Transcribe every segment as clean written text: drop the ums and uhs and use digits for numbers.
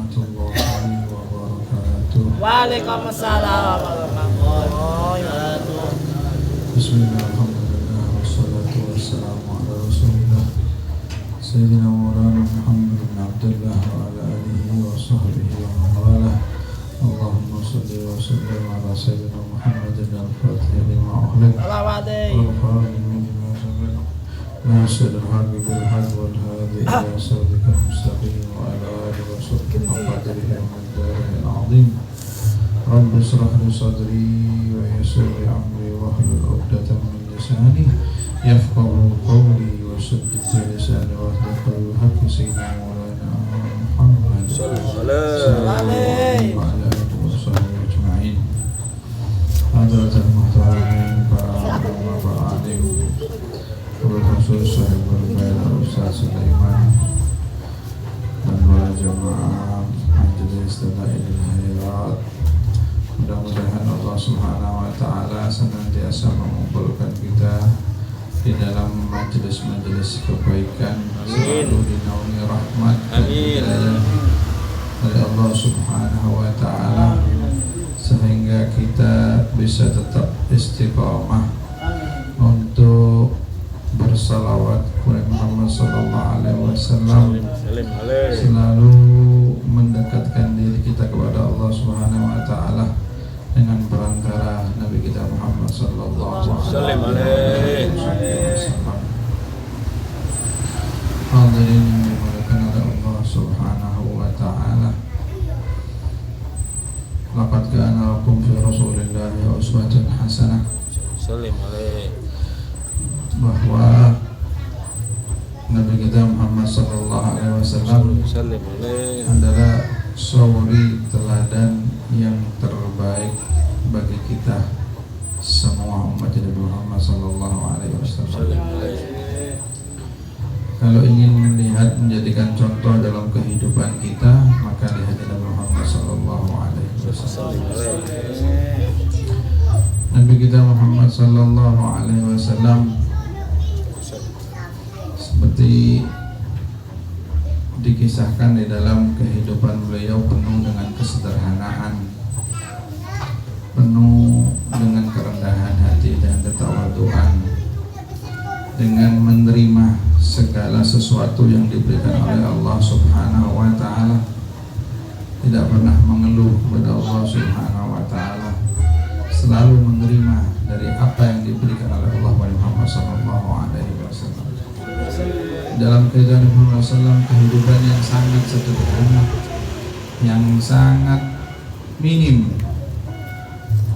warahmatullahi wabarakatuh. Waalaikumsalam warahmatullahi wabarakatuh. Bismillahirrahmanirrahim. Wassalatu wassalamu ala Rasulillah Sayyidina Maulana Muhammad bin Abdullah wa ala alihi wa sahbihi wa man walah. Allahumma salli wa sallim ala Sayyidina Muhammadin al-Fatih lima ughliq wal-khatimi lima sabaq ناصر الحق بالحق والهادي إلى صراطك المستقيم وعلى آله وصحبه وقدره ومقداره العظيم. رب اشرح لي صدري ويسر لي أمري واحلل عقدة من لساني يفقهوا قولي وسدد لساني واهدنا بالحق سيدنا مولانا محمد صلى الله عليه وعلى آله وصحبه أجمعين. حضرة المحترمين para ulama, para alim, khusus Sahibul Bail Ustaz Sulaiman dan para jemaah Majelis Dalailul Khairat, mudah-mudahan Allah Subhanahu wa Ta'ala senantiasa mengumpulkan kita di dalam majelis-majelis kebaikan, selalu dinaungi rahmat dan hidayah dari Allah Subhanahu wa Ta'ala, sehingga kita bisa tetap istiqamah untuk bersalawat kepada Muhammad sallallahu alaihi wasallam, selalu mendekatkan diri kita kepada Allah Subhanahu wa Ta'ala dengan perantara Nabi kita Muhammad sallallahu alaihi wasallam. Hadirin yang dimuliakan oleh Allah Subhanahu wa Ta'ala, laqad kana lakum fi Rasulillahi uswatun hasanah. Bahwa Nabi kita Muhammad sallallahu alaihi wasallam adalah suri teladan yang terbaik bagi kita semua umat Nabi Muhammad sallallahu alaihi wasallam. Kalau ingin melihat menjadikan contoh dalam kehidupan kita, maka lihat Nabi Muhammad sallallahu alaihi wasallam. Nabi kita Muhammad sallallahu alaihi wasallam seperti dikisahkan di dalam kehidupan beliau, penuh dengan kesederhanaan, penuh dengan kerendahan hati dan ketawaduan, dengan menerima segala sesuatu yang diberikan oleh Allah Subhanahu wa Ta'ala, tidak pernah mengeluh kepada Allah Subhanahu wa Ta'ala, selalu menerima dari apa yang diberikan oleh Allah kepada Muhammad sallallahu alaihi wasallam. Dalam kehidupan Muhammad SAW, kehidupan yang sangat sederhana, yang sangat minim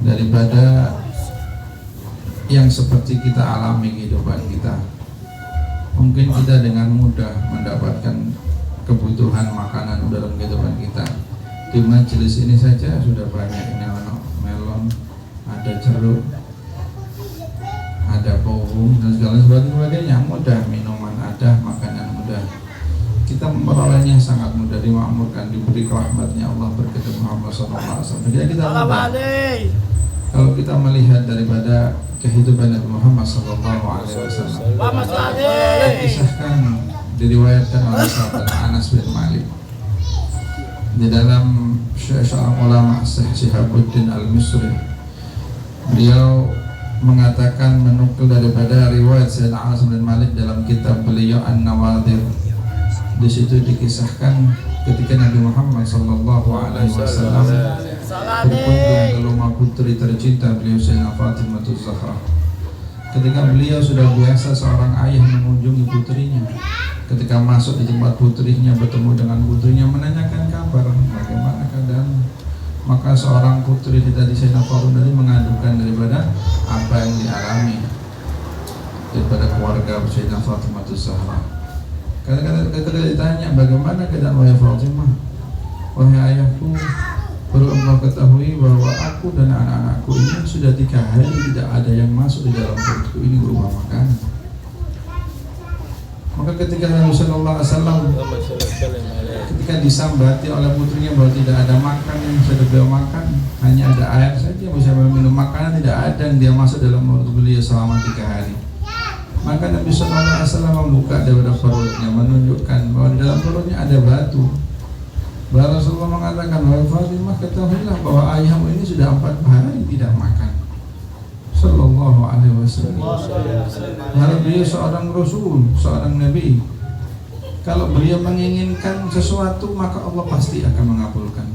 daripada yang seperti kita alami kehidupan kita. Mungkin kita dengan mudah mendapatkan kebutuhan makanan dalam kehidupan kita. Di majelis ini saja sudah banyak, ini melon, ada jeruk, ada pohon dan segala sebagainya, mudah, minuman ada, makanan mudah, kita memperolehnya sangat mudah, dimakmurkan, diberi rahmatnya Allah berkat Muhammad SAW. Jadi kita mudah. Kalau kita melihat daripada kehidupan Nabi Muhammad SAW, kisahkan diriwayatkan oleh sahabat Anas bin Malik di dalam seorang ulama Syekh Syihabuddin Al-Misri. Beliau mengatakan, menukil daripada riwayat Sayyidina Anas bin Malik dalam kitab beliau An-Nawadir. Di situ dikisahkan ketika Nabi Muhammad sallallahu alaihi wasallam berkunjung ke rumah putri tercinta beliau, Sayyidah Fatimah Az-Zahra. Ketika beliau sudah biasa seorang ayah mengunjungi putrinya, ketika masuk di tempat putrinya, bertemu dengan putrinya, menanyakan kabar, bagaimana keadaan. Maka seorang putri tadi Sayyidah Fatimah tadi mengadukan daripada apa yang dialami daripada keluarga Sayyidah Fatimah Az-Zahra. Ketika ditanya, bagaimana keadaan wahai Fatimah, wahai ayahku, perlu engkau ketahui bahwa aku dan anak-anakku ini sudah 3 hari tidak ada yang masuk di dalam perutku ini berupa makanan. Maka ketika Nabi Sallallahu Alaihi Wasallam ketika disambati oleh putrinya bahwa tidak ada makan yang bisa beliau makan, hanya ada air saja yang bisa minum, makanan tidak ada yang dia masuk dalam mulut beliau selama 3 hari. Maka Nabi Sallallahu Alaihi Wasallam membuka daripada perutnya, menunjukkan bahwa di dalam perutnya ada batu. Rasulullah mengatakan, wahai Fatimah, ketahuilah bahwa ayahmu ini sudah 4 hari tidak makan. Sallallahu alaihi wasallam. Karena beliau seorang Rasul, seorang Nabi. Kalau beliau menginginkan sesuatu, maka Allah pasti akan mengabulkan.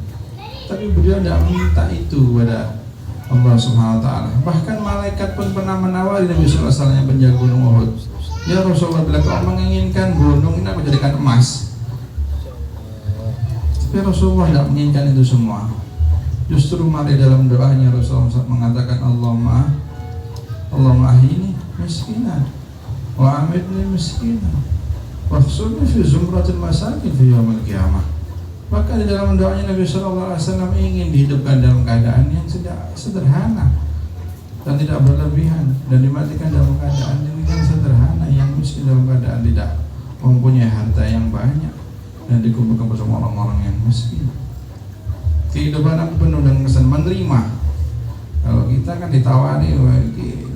Tapi beliau tidak minta itu kepada Allah Subhanahu wa ta'ala. Bahkan malaikat pun pernah menawari Nabi sallallahu alaihi wasallam yang penjaga gunung Uhud. Ya Rasulullah, bila kau menginginkan gunung ini aku jadikan emas. Tapi Rasulullah tidak menginginkan itu semua. Justru malah dalam doanya Rasulullah mengatakan, Allahumma ahini miskinan wa amitni miskinan wa khsulni fi zumratil masakin fi yaumil qiyamah. Maka di dalam doanya Nabi sallallahu alaihi wasallam ingin dihidupkan dalam keadaan yang sederhana dan tidak berlebihan, dan dimatikan dalam keadaan yang sederhana, yang miskin dalam keadaan tidak mempunyai harta yang banyak dan dikumpulkan bersama orang-orang yang miskin. Kehidupan aku penuh dengan kesan menerima. Kalau kita kan ditawari,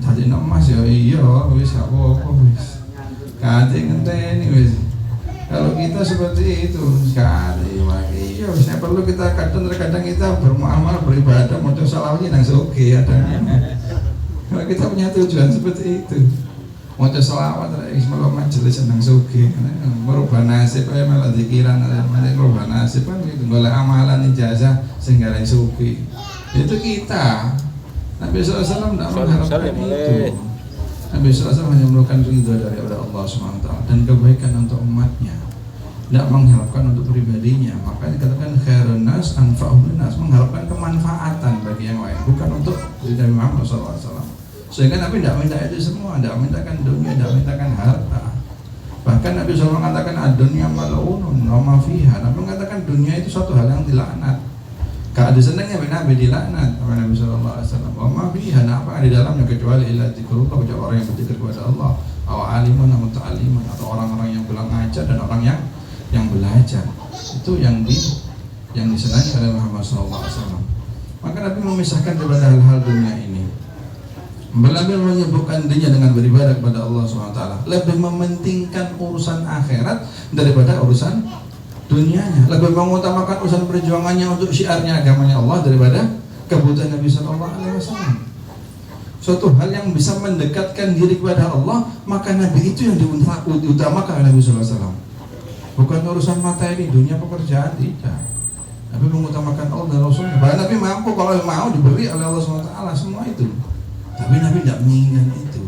tadi emas ya iya, wis apa wis. Kate ngenteni wis. Kalau kita seperti itu, sekali iya wis perlu kita kadang kita bermuamalah beribadah maca selawat nang soge adanya. Kalau kita punya tujuan seperti itu, maca selawat wis melu majelis nang soge, merubah nasib ae malah zikiran malah merubah nasib kan gitu, golek amalan ijazah sing gareng soge. Itu kita. Nabi SAW tidak mengharapkan itu. Nabi SAW hanya memerlukan ridha dari Allah SWT dan kebaikan untuk umatnya, tidak mengharapkan untuk pribadinya. Makanya dikatakan khairun nas anfa'uhun nas, mengharapkan kemanfaatan bagi yang lain, bukan untuk diri Muhammad SAW. Sehingga Nabi tidak minta itu semua, tidak mintakan dunia, tidak mintakan harta. Bahkan Nabi SAW mengatakan ad-dunya mal'unun wa ma fiha. Nabi mengatakan dunia itu suatu hal yang dilaknat. Gak ada senangnya Nabi dilaknat oleh Nabi sallallahu alaihi wasallam. Wa ma fiha, apa di dalamnya kecuali illa dzikrullah, kecuali orang yang berzikir kepada Allah, aw alimun aw muta'allimun, atau orang-orang yang pulang ajar dan orang yang belajar. Itu yang disenangi oleh Muhammad sallallahu alaihi wasallam. Maka Nabi memisahkan daripada hal-hal dunia ini. Lebih menyebutkan dirinya dengan beribadah kepada Allah SWT, lebih mementingkan urusan akhirat daripada urusan dunianya, lebih mengutamakan urusan perjuangannya untuk syiarnya agamanya Allah daripada kebutuhan Nabi Sallallahu Alaihi Wasallam. Suatu hal yang bisa mendekatkan diri kepada Allah, maka Nabi itu yang diutamakan oleh Nabi Sallallahu Alaihi Wasallam. Bukan urusan materi, dunia, pekerjaan, tidak. Nabi mengutamakan Allah dan Rasulnya. Bahkan Nabi mampu kalau mau diberi oleh Allah SWT semua itu. Tapi Nabi tidak menginginkan itu.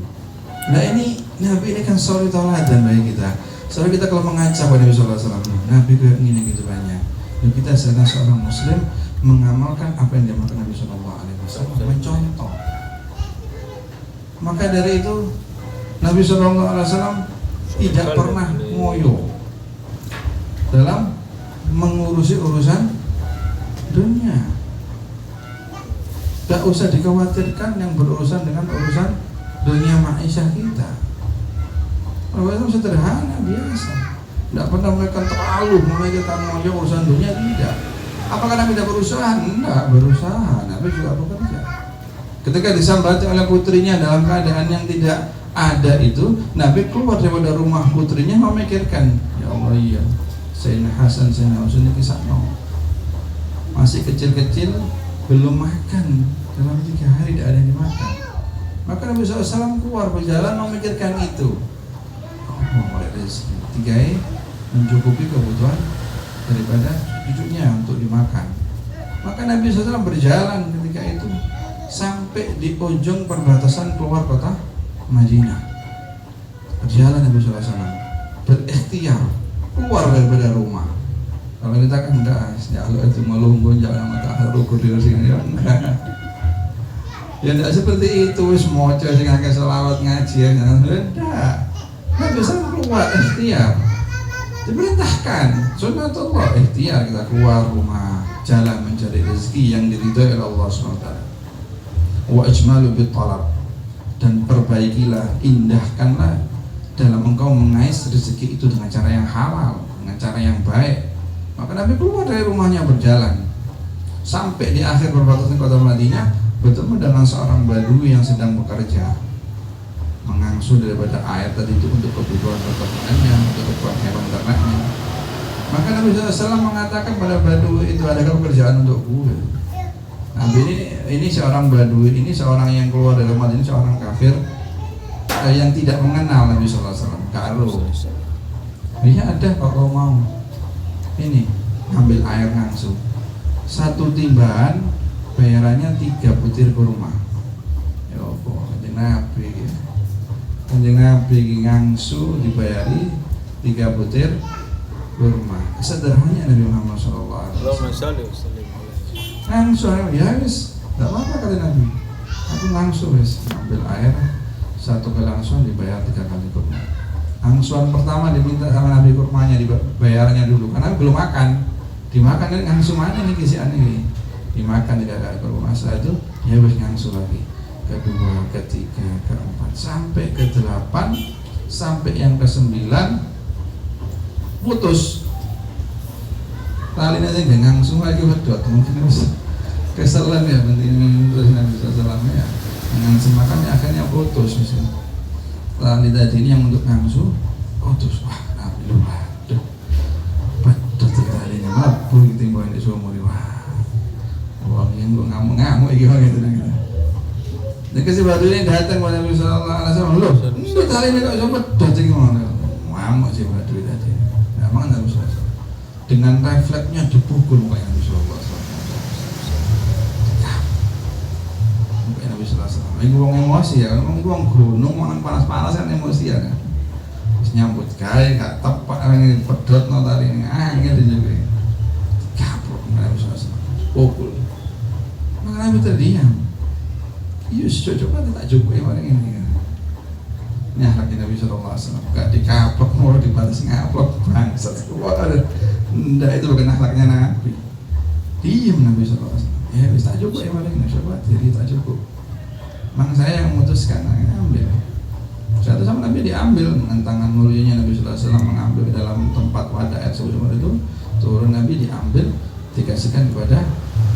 Nah ini Nabi ini kan suri tauladan bagi kita. Soalnya kita kalau mengajak pada Nabi Sallallahu Alaihi Wasallam, Nabi kayak gini gitu banyak. Dan kita seorang Muslim mengamalkan apa yang diamalkan Nabi Sallallahu Alaihi Wasallam, mencontoh. Maka dari itu Nabi Sallallahu Alaihi Wasallam tidak pernah ngoyo dalam mengurusi urusan dunia. Tidak usah dikhawatirkan yang berurusan dengan urusan dunia ma'isyah kita. Orang itu sederhana, biasa. Tidak pernah mereka terlalu memikirkan mojo urusan dunia, tidak. Apakah Nabi tidak berusaha? Tidak berusaha, Nabi juga bekerja. Ketika disambati oleh putrinya dalam keadaan yang tidak ada itu, Nabi keluar daripada rumah putrinya memikirkan, ya Allah iya, Sayyidina Hasan, Sayyidina Husain ini kisah masih kecil-kecil, belum makan, dalam 3 hari tidak ada yang dimakan. Maka Nabi SAW keluar berjalan memikirkan itu. Mulai rezeki 3 mencukupi kebutuhan daripada cucunya untuk dimakan. Maka Nabi SAW berjalan ketika itu sampai di ujung perbatasan keluar kota Madinah. Berjalan Nabi SAW berikhtiar keluar daripada rumah. Kalau kita kan enggak, kalau itu melunggu jangan mata ruku di sini ya. Ya enggak seperti itu, wis moco sing akeh selawat ngaji ya. Enggak. Nabi bisa keluar ikhtiar, diperintahkan sunnatullah ikhtiar, kita keluar rumah jalan mencari rezeki yang diridhai oleh Allah SWT. Wa ijmalu bit talab, dan perbaikilah, indahkanlah dalam engkau mengais rezeki itu dengan cara yang halal, dengan cara yang baik. Maka Nabi keluar dari rumahnya berjalan sampai di akhir perbatasan kota Madinah, bertemu dengan seorang badui yang sedang bekerja mengangsu daripada air tadi itu untuk kebutuhan peternaknya, untuk kebutuhan hewan ternaknya. Maka Nabi SAW mengatakan pada Badui itu, adakah pekerjaan untukku? Nabi ini seorang Badui, ini seorang yang keluar dari rumah, ini seorang kafir yang tidak mengenal Nabi SAW. Karo, iya ada kalau kau mau. Ini ambil air ngangsu. Satu timbangan bayarannya 3 butir kurma. Ya apa? Kanjeng Nabi ngangsu dibayari 3 butir kurma. Sederhananya Nabi Muhammad SAW. Ngangsu ya wis, tidak apa-apa kata Nabi. Aku ngangsu wis, ambil air 1 gelangsuan dibayar 3 kali kurma. Angsuan pertama diminta sama Nabi kurmanya, dibayarnya dulu karena belum makan. Dimakan kan ngangsu mana nih kisian ini? Dimakan 3 kali kurma. Setelah itu ya wis ngangsu lagi. Kedua, ketiga, keempat, sampai ke-8, sampai yang ke-9 putus. Talinya sing ngangsu lagi wedot, mungkin harus keselan ya penting terus Nabi sallallahu ya. Ngangsu makanya akhirnya putus misalnya. Tali tadi ini yang untuk ngangsu putus. Wah, Nabi waduh. Pedot talinya mlebu timbang di sumur. Wah. Wong yang kok ngamuk-ngamuk iki wae gitu. Dan kasih batu ini datang kepada Nabi sallallahu alaihi wasallam. Loh, itu tali ini kok iso pedot iki ngono. Ngamuk si batu tadi. Memang Nabi sallallahu alaihi wasallam dengan refleksnya dipukul mukanya Nabi sallallahu alaihi wasallam. Mukanya Nabi sallallahu alaihi wasallam. Ini wong emosi ya, wong gunung wong panas-panas kan emosi ya kan. Wis nyambut gawe gak tepak ngene pedhot no tali ini angel juga. Kaprok Nabi sallallahu alaihi wasallam. Pukul. Maka Nabi terdiam. Yus coba tak cukup ya orang ini. Ini akhlaknya Nabi sallallahu alaihi wasallam. Gak dikaplok mau dibalas ngaplok bangsat. Wah, ndak itu bukan akhlaknya Nabi. Diam Nabi sallallahu alaihi wasallam. Ya wis tak cukup ya orang ini, coba diri tak cukup. Mang saya yang memutuskan, ambil. Satu sama Nabi diambil dengan tangan mulianya Nabi sallallahu alaihi wasallam, mengambil ke dalam tempat wadah air sebelum itu turun Nabi diambil dikasihkan kepada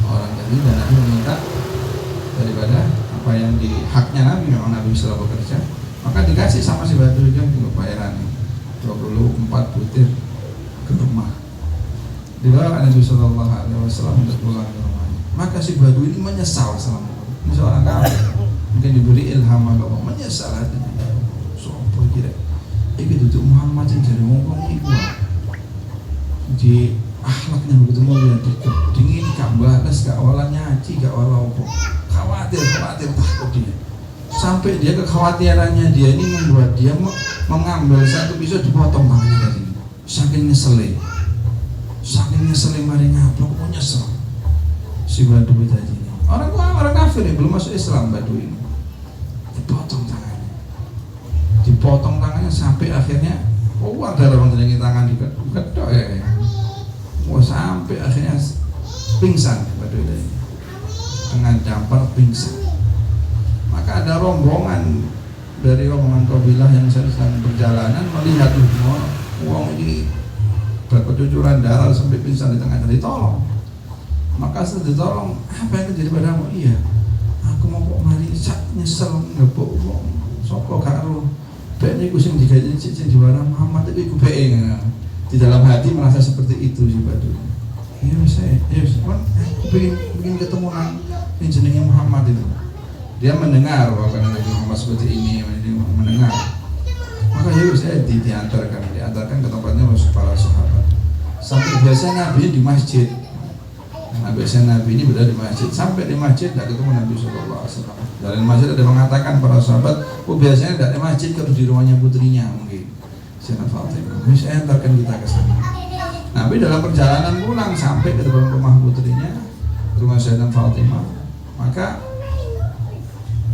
orang tadi dan Nabi meminta daripada apa yang di haknya Nabi, memang Nabi selalu bekerja, maka dikasih sama si batu itu untuk bayaran 24 butir ke rumah. Dibawa Nabi Sallallahu Alaihi Wasallam untuk pulang ke rumahnya. Maka si batu ini menyesal selama ini seorang kafir, mungkin diberi ilham Allah, menyesal hatinya. Sopo kira, ini tuh Muhammad yang jadi ngomong itu di akhlaknya begitu mulia, dingin, gak balas, gak wala nyaci, gak wala opo. Khawatir takut dia. Sampai dia kekhawatirannya dia ini membuat dia mengambil satu pisau dipotong tangannya dari ini. Saking ngeselin mari ngaplok, kok nyesel. Si Badui tadi ini. Orang kafir yang belum masuk Islam Badui ini. Dipotong tangannya sampai akhirnya keluar dari orang telinga tangan diketok ya. Sampai akhirnya pingsan Badui tadi. Dengan dampar pingsan. Maka ada rombongan dari rombongan kabilah yang sedang perjalanan melihat uang ini berkecucuran darah sampai pingsan di tengah, ditolong. Maka setelah ditolong, apa yang terjadi padamu? Iya, aku mau kok mari nyesel ngepuk uang soko karo baiknya gue sing digaji sing diwara Muhammad itu gue baik. Di dalam hati merasa seperti itu si Badui. Iya saya, kan pengen ketemu yang jenenge Muhammad itu. Dia mendengar bahwa Nabi Muhammad seperti ini, mendengar. Maka ya saya diantarkan ke tempatnya para sahabat. Sampai biasanya Nabi di masjid. Nah, biasanya Nabi ini berada di masjid. Sampai di masjid tidak ketemu Nabi Sallallahu Alaihi Wasallam. Dari masjid ada mengatakan para sahabat, biasanya tidak di masjid, harus di rumahnya putrinya mungkin. Sayyidah Fatimah. Saya antarkan kita ke sana. Nabi dalam perjalanan pulang sampai ke depan rumah putrinya, rumah Sayyidah Fatimah. Maka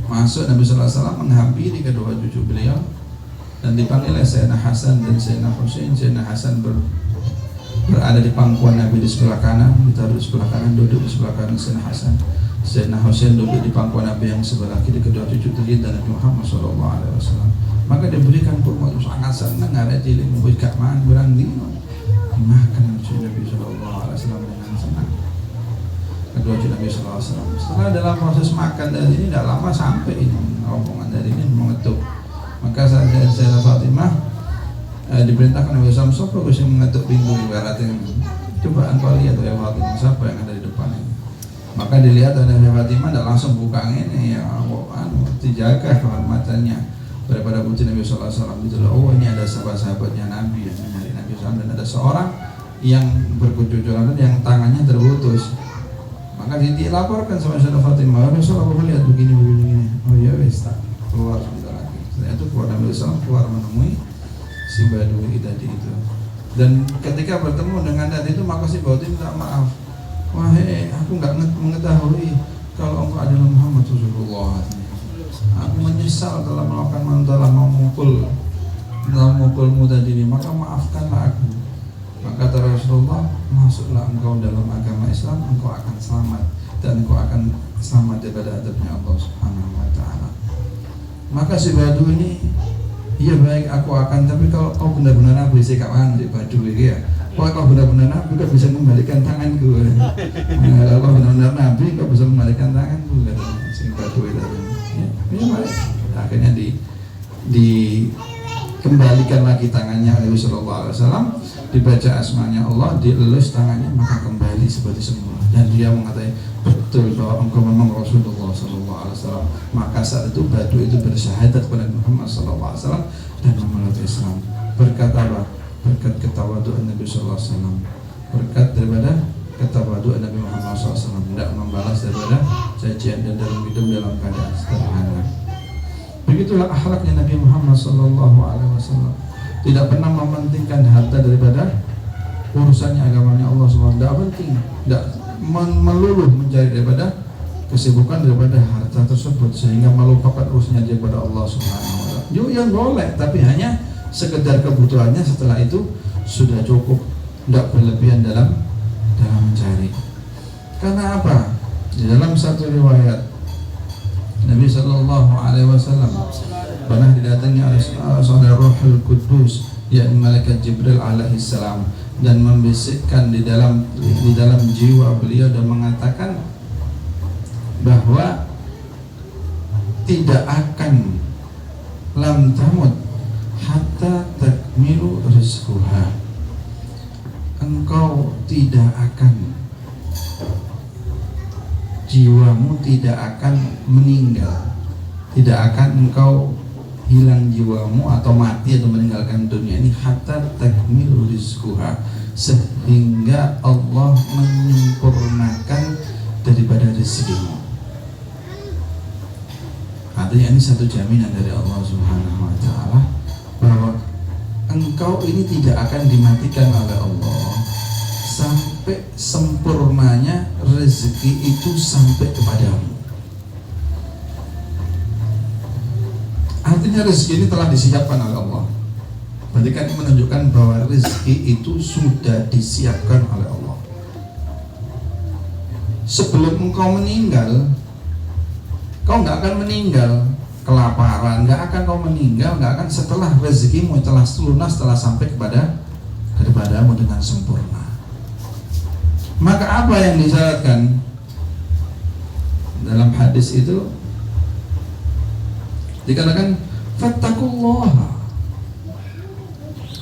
masuk Nabi Sallallahu Alaihi Wasallam menghampiri kedua cucu beliau dan dipanggil oleh Sayyidina Hasan dan Sayyidina Husain. Sayyidina Hasan berada di pangkuan Nabi di sebelah kanan, ditaruh di sebelah kanan, duduk di sebelah kanan Sayyidina Hasan. Sayyidina Husain duduk di pangkuan Nabi yang sebelah kiri, kedua cucu tercinta Nabi Muhammad Sallallahu Alaihi Wasallam. Maka diberikan kurma itu sangat senang, ada cilik memberi kaman berandi dimakan cucu Nabi Sallallahu Alaihi Wasallam dengan senang. Kedua cucu Nabi Sallallahu Alaihi Wasallam. Setelah dalam proses makan dari ini tidak lama sampai ini rombongan dari ini mengetuk. Maka Sayyidah Fatimah diperintahkan Nabi SAW, siapa yang mengetuk pintu ibaratnya, coba engkau lihat oleh Fatimah siapa yang ada di depan ini. Maka dilihat oleh Fatimah, tidak langsung buka ini ya, dijaga kehormatannya daripada putri Nabi SAW. Oh, ini ada sahabat-sahabatnya Nabi yang mencari Nabi SAW, dan ada seorang yang berkecucuran yang tangannya terputus. Maka dilaporkan sama Sayyidah Fatimah, Rasulullah lihat begini. Oh ya wis, tak keluar sebentar lagi. Ternyata keluar Nabi SAW, keluar menemui si Badui tadi itu. Dan ketika bertemu dengan tadi itu, maka si Badui minta maaf. Wahai, aku nggak mengetahui kalau engkau adalah Muhammad Rasulullah. Aku menyesal telah melakukan telah memukulmu tadi ini, maka maafkanlah aku. Maka kata Rasulullah, masuklah engkau dalam agama Islam, engkau akan selamat, dan engkau akan selamat daripada adabnya Allah Subhanahu wa Ta'ala. Maka si Badu ini, iya baik aku akan, tapi kalau kau benar-benar Nabi, saya kawan di Badu ini ya. Kalau kau benar-benar Nabi, kau bisa membalikan tanganku. Kalau kau benar-benar Nabi, kau bisa membalikan tanganku. Kata si Badu itu. Ya baik. Akhirnya dikembalikan lagi tangannya oleh Rasulullah SAW, dibaca asmanya Allah, dielus tangannya, maka kembali seperti semula. Dan dia mengatakan betul bahwa engkau memang Rasulullah SAW. Maka saat itu Badu itu bersyahadat kepada Muhammad SAW dan memeluk Islam. Berkat apa? Berkat ketawaduan Nabi SAW. Berkat daripada ketawaduan Nabi Muhammad SAW, tidak membalas daripada cacian dan dalam hidup dalam keadaan sederhana. Begitulah akhlaknya Nabi Muhammad SAW. Tidak pernah mementingkan harta daripada urusannya agamanya Allah SWT. Tidak penting, tidak meluluh mencari daripada kesibukan daripada harta tersebut sehingga melupakan urusannya dia kepada Allah SWT. Yang boleh, tapi hanya sekedar kebutuhannya, setelah itu sudah cukup, tidak berlebihan dalam mencari. Karena apa? Di dalam satu riwayat Nabi SAW pernah didatangi oleh saudara Ruhul Kudus, yakni malaikat Jibril alaihissalam, dan membisikkan di dalam jiwa beliau dan mengatakan bahwa tidak akan lam tamut hatta takmilu rizquha. Engkau tidak akan, jiwamu tidak akan meninggal, tidak akan engkau hilang jiwamu atau mati atau meninggalkan dunia ini hatta takmilu rizquha, sehingga Allah menyempurnakan daripada rezekimu. Artinya ini satu jaminan dari Allah Subhanahu wa Ta'ala bahwa engkau ini tidak akan dimatikan oleh Allah sampai sempurnanya rezeki itu sampai kepadamu. Artinya rezeki ini telah disiapkan oleh Allah. Berarti kan ini menunjukkan bahwa rezeki itu sudah disiapkan oleh Allah. Sebelum engkau meninggal, kau nggak akan meninggal kelaparan, nggak akan kau meninggal, nggak akan setelah rezekimu telah lunas, telah sampai kepadamu dengan sempurna. Maka apa yang disyaratkan dalam hadis itu dikatakan fattaqullaha.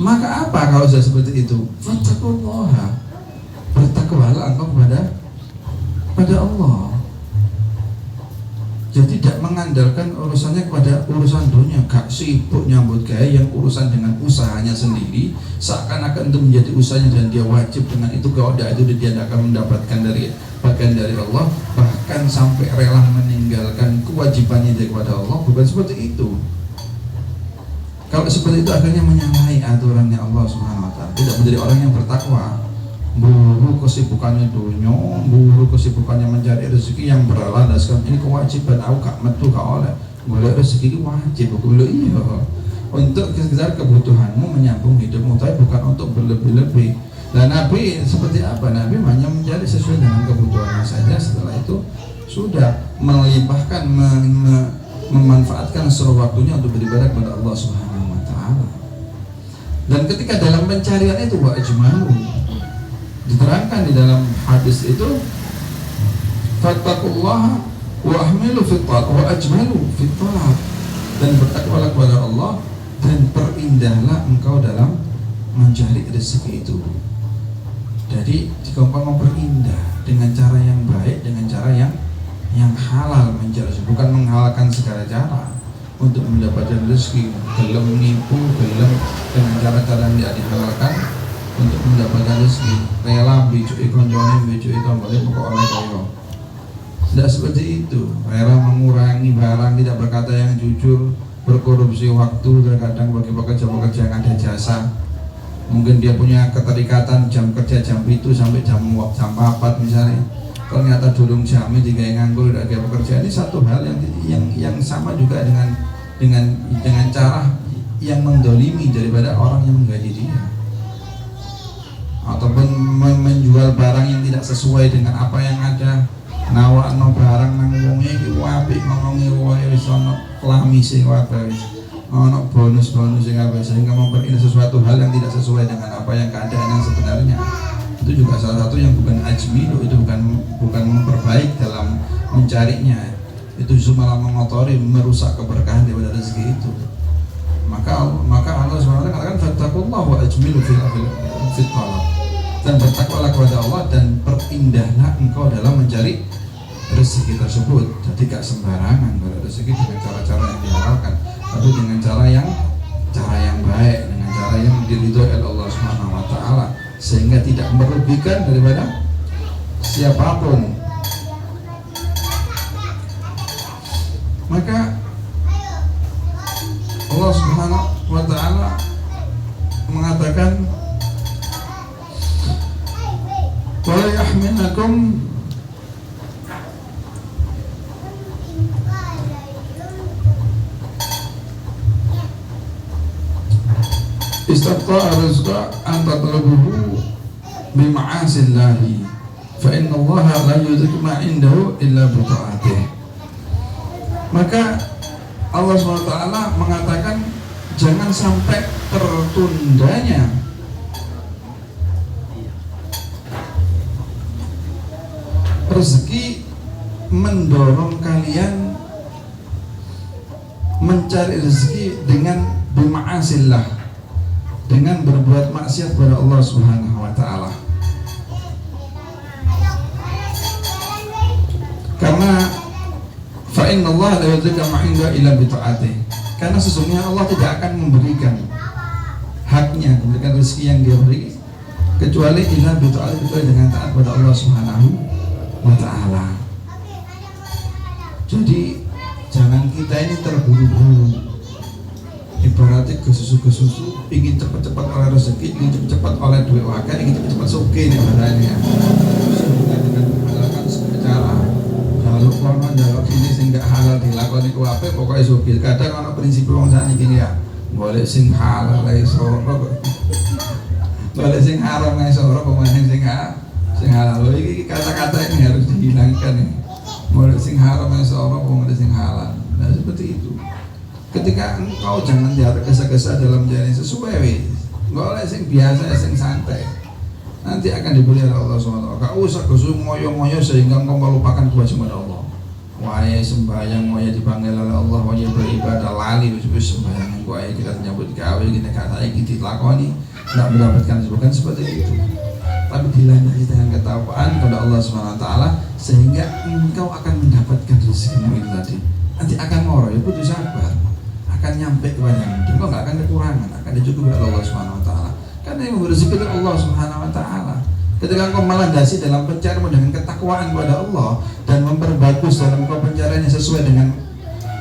Maka apa kalau sudah seperti itu? Fattaqullaha, bertakwalah engkau kepada Allah. Jadi tidak mengandalkan urusannya kepada urusan dunia, gak sibuk nyambut gaya yang urusan dengan usahanya sendiri, seakan-akan itu menjadi usahanya dan dia wajib dengan itu. Kalau tidak itu dia tidak akan mendapatkan dari bagian dari Allah, bahkan sampai rela meninggalkan kewajibannya kepada Allah. Bukan seperti itu. Kalau seperti itu akhirnya menyalahi aturannya Allah Subhanahu wa Ta'ala, tidak menjadi orang yang bertakwa. Buru kesibukannya dunia, buru kesibukannya mencari rezeki yang berlandaskan ini kewajiban. Aku gak metu gak oleh boleh rezeki itu wajib. Aku bilang iya, untuk sekedar kebutuhanmu menyambung hidupmu, tapi bukan untuk berlebih-lebih. Dan Nabi seperti apa? Nabi hanya mencari sesuai dengan kebutuhannya saja. Setelah itu sudah melimpahkan, memanfaatkan seluruh waktunya untuk beribadah kepada Allah Subhanahu wa Ta'ala. Dan ketika dalam pencarian itu wa ajmalu, diterangkan di dalam hadis itu fattaqullaha wa ahmilu fit talab wa ajmalu fit talab, dan bertakwalah kepada Allah dan perindahlah engkau dalam mencari rezeki itu. Jadi jika engkau memperindah dengan cara yang baik, dengan cara yang halal mencari rezeki, bukan menghalalkan segala cara untuk mendapatkan rezeki, gelem nipu, gelem dengan cara-cara yang tidak dihalalkan untuk mendapatkan rezeki, rela bicuki koncone, bicuki tombole pokok oleh koyo. Tidak seperti itu, rela mengurangi barang, tidak berkata yang jujur, berkorupsi waktu, terkadang bagi pekerja-pekerja yang ada jasa. Mungkin dia punya keterikatan jam kerja jam itu sampai jam 4 misalnya. Ternyata durung jamnya jika yang nganggur tidak ada pekerjaan. Ini satu hal yang sama juga dengan cara yang mendolimi daripada orang yang menggaji dia, ataupun menjual barang yang tidak sesuai dengan apa yang ada. Nawakno barang nang wonge iki apik, ngomongi wae wis ana klamise wae, ana bonus-bonus sing apa, sehingga memperindah sesuatu hal yang tidak sesuai dengan apa yang keadaan yang sebenarnya. Itu juga salah satu yang bukan ajmilu, itu bukan memperbaik dalam mencarinya. Itu justru malah mengotori, merusak keberkahan daripada rezeki itu. Maka Allah SWT katakan fattaqullaha wa ajmilu fil talab, dan bertakwalah kepada Allah dan perindahlah engkau dalam mencari rezeki tersebut. Jadi gak sembarangan pada rezeki dengan cara-cara yang dihalalkan, tapi dengan cara yang baik, dengan cara yang diridhoi oleh Allah Subhanahu wa taala, sehingga tidak merugikan daripada siapapun. Maka Allah Subhanahu wa taala mengatakan wala yahmilakum istata'a rizqa an tatlubuhu bima'asillahi fa inna allaha la yudhiku ma indahu illa bi ta'atih. Maka Allah SWT mengatakan jangan sampai tertundanya rezeki mendorong kalian mencari rezeki dengan bima'asillah, dengan berbuat maksiat kepada Allah Subhanahu wa taala. Karena fa inna Allah la yudhiku ma inda illa bi ta'atih. Karena sesungguhnya Allah tidak akan memberikan haknya, memberikan rezeki yang dia beri kecuali illa bi ta'atih, kecuali dengan taat kepada Allah Subhanahu wa taala. Jadi jangan kita ini terburu-buru, ibaratnya kesusu ingin cepat-cepat oleh rezeki, ingin cepat-cepat oleh duit wakil, ingin cepat-cepat suki nih badannya, dengan menghalalkan segala cara. Jalur kono jalur sini sing gak halal dilakoni ku ape pokoknya suki. Kadang ana prinsip wong sakniki gini ya, golek sing halal ae soro, golek sing haram ae soro, pemain sing halal. Iki kata-kata ini harus dihilangkan nih. Golek sing haram ae soro, golek sing halal. Nah seperti itu. Ketika engkau jangan tergesa-gesa dalam jalan sesuai, golek sing biasa, sing santai, nanti akan diberi oleh Allah SWT. Gak usah gosong ngoyo-ngoyo sehingga engkau melupakan kewajiban Allah. Wahai sembahyang, wahai dipanggil oleh Allah, wahai beribadah lali, wis sembahyang, wahai kita menyambut gawe, kita kata kita lakoni, tidak mendapatkan bukan seperti itu. Tapi dilandasi dengan ketakwaan kepada Allah SWT, sehingga engkau akan mendapatkan rezekimu itu tadi. Nanti akan ngoro, ya butuh sabar, akan nyampe kepada engkau nggak akan kekurangan, akan dicukupi oleh Allah SWT. Karena yang rezeki itu Allah Subhanahu wa taala. Ketika engkau melandasi dalam pencarianmu dengan ketakwaan kepada Allah dan memperbagus dalam engkau pencariannya sesuai dengan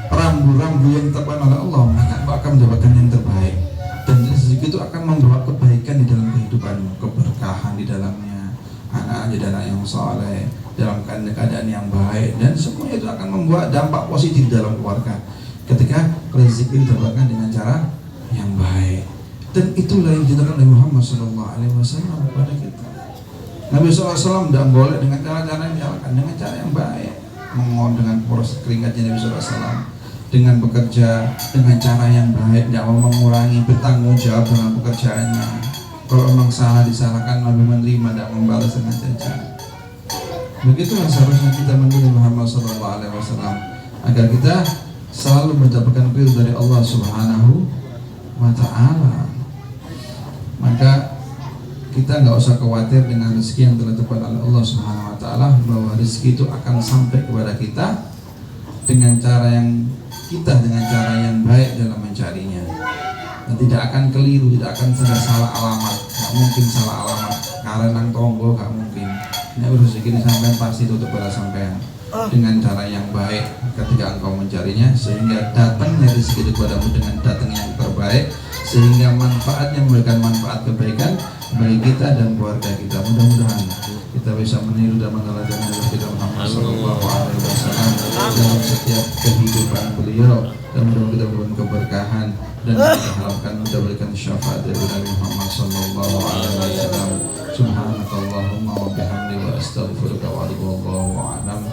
rambu-rambu yang ditetapkan oleh Allah, maka engkau akan mendapatkan yang terbaik. Dan rezeki itu akan membawa kebaikan di dalam kehidupanmu, keberkahan di dalamnya, anak jadi anak yang saleh, dalam keadaan yang baik, dan semuanya itu akan membuat dampak positif dalam keluarga. Ketika rezeki didapatkan dengan cara yang baik. Dan itulah yang dijelaskan oleh Muhammad SAW kepada kita. Nabi SAW tidak boleh dengan cara-cara yang dilakukan, dengan cara yang baik, mengolah dengan poros keringatnya Nabi SAW, dengan bekerja dengan cara yang baik, tidak mau mengurangi, bertanggung jawab dengan pekerjaannya. Kalau memang salah disalahkan, Nabi menerima, tidak membalas dengan cacat. Begitulah seharusnya kita meniru Muhammad SAW agar kita selalu mendapatkan ridho dari Allah Subhanahu wa ta'ala. Maka kita nggak usah khawatir dengan rezeki yang telah ditentukan oleh Allah Subhanahu wa Ta'ala, bahwa rezeki itu akan sampai kepada kita dengan cara yang baik dalam mencarinya, dan tidak akan keliru, tidak akan salah alamat. Nggak mungkin salah alamat karena nang tonggo, nggak mungkin. Ini rezeki ini sampai pasti itu kepada sampean dengan cara yang baik ketika engkau mencarinya, sehingga datangnya rezeki itu kepadamu dengan datang yang terbaik, sehingga manfaatnya memberikan manfaat kebaikan bagi kita dan keluarga kita. Mudah-mudahan kita bisa meniru dan meneladani Nabi kita Muhammad sallallahu alaihi wasallam dalam setiap kehidupan beliau, dan mudah-mudahan kita memberikan keberkahan, dan kita harapkan kita berikan syafaat dari Nabi Muhammad sallallahu alaihi wasallam. Subhanakallahumma wa bihamdika wa astaghfiruka wa atubu ilaik.